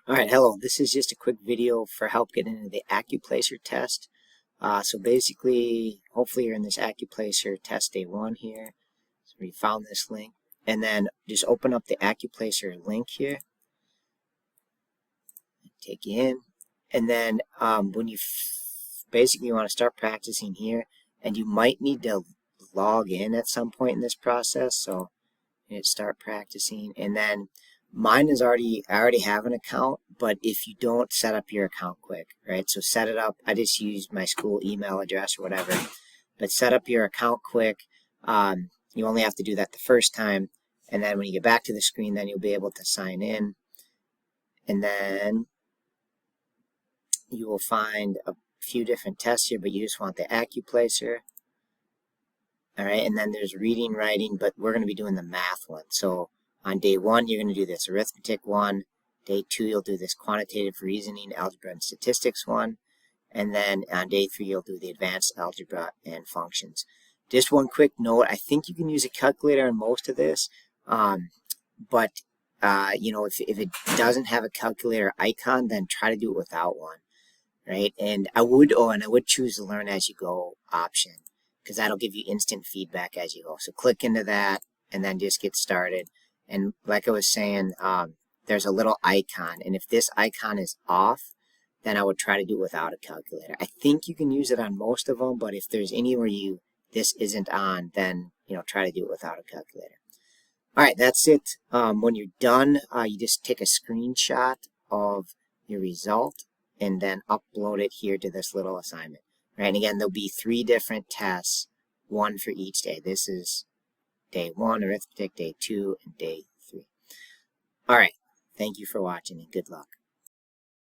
All right, hello. This is just a quick video for help getting into the Accuplacer test. So basically, hopefully you're in this Accuplacer test day 1 here. So we found this link. And then just open up the Accuplacer link here. Take you in. And then when you basically you want to start practicing here, and you might need to log in at some point in this process. So hit start practicing, and then mine is I already have an account, but if you don't set up your account quick, right? So set it up. I just used my school email address or whatever, but set up your account quick. You only have to do that the first time, and then when you get back to the screen, then you'll be able to sign in, and then you will find a few different tests here, but you just want the Accuplacer. All right, and then there's reading, writing, but we're going to be doing the math one. So on day 1, you're going to do this arithmetic one. Day 2, you'll do this quantitative reasoning, algebra, and statistics one. And then on day 3, you'll do the advanced algebra and functions. Just one quick note, I think you can use a calculator on most of this, but you know, if it doesn't have a calculator icon, then try to do it without one, right? And I would choose the learn as you go option, because that'll give you instant feedback as you go. So click into that and then just get started. And like I was saying, there's a little icon, and if this icon is off, then I would try to do it without a calculator. I think you can use it on most of them, but if there's anywhere this isn't on, then try to do it without a calculator. All right, that's it. When you're done, you just take a screenshot of your result and then upload it here to this little assignment. Right, and again, there'll be 3 different tests, 1 for each day. This is day 1, arithmetic, day 2, and day 3. All right, thank you for watching, and good luck.